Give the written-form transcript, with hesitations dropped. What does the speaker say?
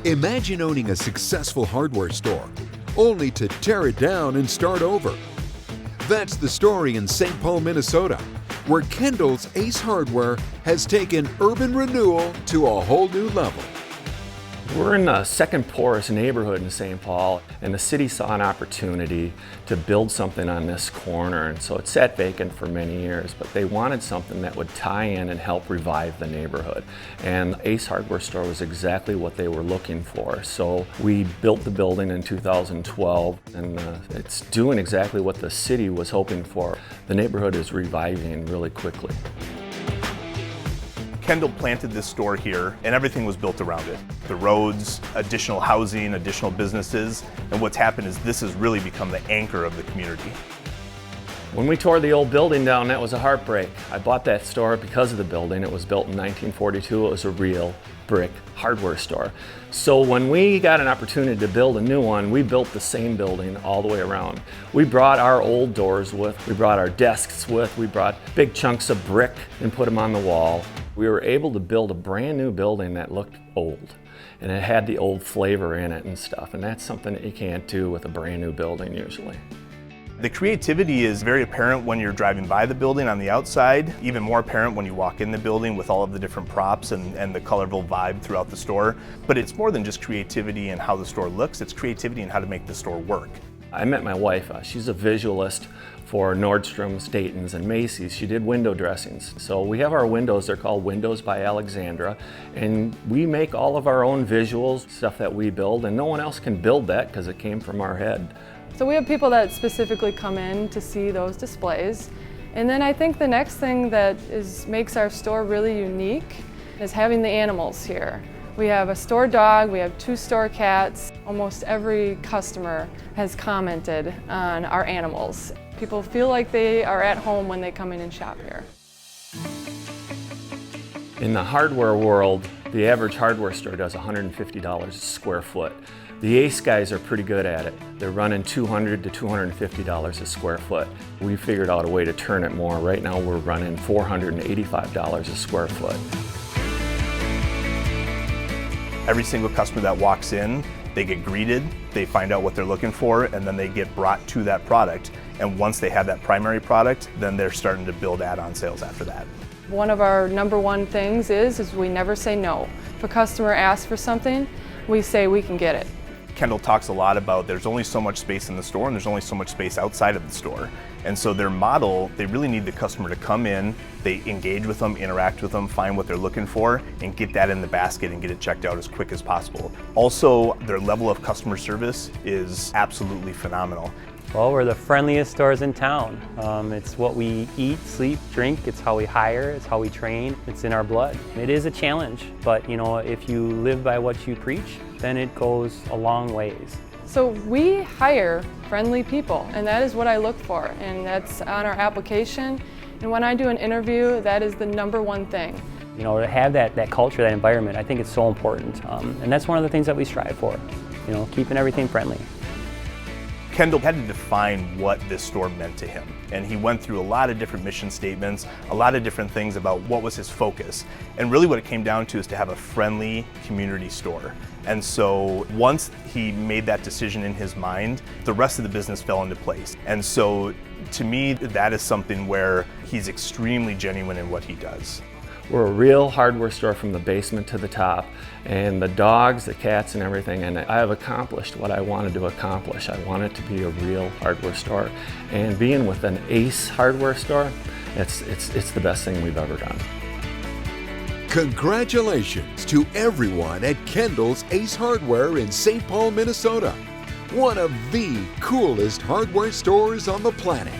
Imagine owning a successful hardware store, only to tear it down and start over. That's the story in St. Paul, Minnesota, where Kendall's Ace Hardware has taken urban renewal to a whole new level. We're in the second poorest neighborhood in St. Paul, and the city saw an opportunity to build something on this corner, and so it sat vacant for many years, but they wanted something that would tie in and help revive the neighborhood. And Ace Hardware Store was exactly what they were looking for. So we built the building in 2012, and it's doing exactly what the city was hoping for. The neighborhood is reviving really quickly. Kendall planted this store here and everything was built around it. The roads, additional housing, additional businesses, and what's happened is this has really become the anchor of the community. When we tore the old building down, that was a heartbreak. I bought that store because of the building. It was built in 1942. It was a real brick hardware store. So when we got an opportunity to build a new one, we built the same building all the way around. We brought our old doors with, we brought our desks with, we brought big chunks of brick and put them on the wall. We were able to build a brand new building that looked old, and it had the old flavor in it and stuff, and that's something that you can't do with a brand new building usually. The creativity is very apparent when you're driving by the building on the outside, even more apparent when you walk in the building with all of the different props and the colorful vibe throughout the store. But it's more than just creativity and how the store looks, it's creativity and how to make the store work. I met my wife. She's a visualist for Nordstrom's, Dayton's, and Macy's. She did window dressings. So we have our windows, they're called Windows by Alexandra, and we make all of our own visuals, stuff that we build, and no one else can build that because it came from our head. So we have people that specifically come in to see those displays. And then I think the next thing that makes our store really unique is having the animals here. We have a store dog, we have 2 store cats. Almost every customer has commented on our animals. People feel like they are at home when they come in and shop here. In the hardware world, the average hardware store does $150 a square foot. The Ace guys are pretty good at it. They're running $200 to $250 a square foot. We figured out a way to turn it more. Right now we're running $485 a square foot. Every single customer that walks in, they get greeted, they find out what they're looking for, and then they get brought to that product. And once they have that primary product, then they're starting to build add-on sales after that. One of our #1 things is we never say no. If a customer asks for something, we say we can get it. Kendall talks a lot about there's only so much space in the store and there's only so much space outside of the store. And so their model, they really need the customer to come in, they engage with them, interact with them, find what they're looking for, and get that in the basket and get it checked out as quick as possible. Also, their level of customer service is absolutely phenomenal. Well, we're the friendliest stores in town. It's what we eat, sleep, drink. It's how we hire. It's how we train. It's in our blood. It is a challenge, but you know, if you live by what you preach, then it goes a long ways. So we hire friendly people, and that is what I look for, and that's on our application. And when I do an interview, that is the #1 thing. You know, to have that culture, that environment, I think it's so important. And that's one of the things that we strive for, you know, keeping everything friendly. Kendall had to define what this store meant to him. And he went through a lot of different mission statements, a lot of different things about what was his focus. And really what it came down to is to have a friendly community store. And so once he made that decision in his mind, the rest of the business fell into place. And so to me, that is something where he's extremely genuine in what he does. We're a real hardware store from the basement to the top, and the dogs, the cats, and everything, and I have accomplished what I wanted to accomplish. I want it to be a real hardware store, and being with an Ace hardware store, it's the best thing we've ever done. Congratulations to everyone at Kendall's Ace Hardware in St. Paul, Minnesota, one of the coolest hardware stores on the planet.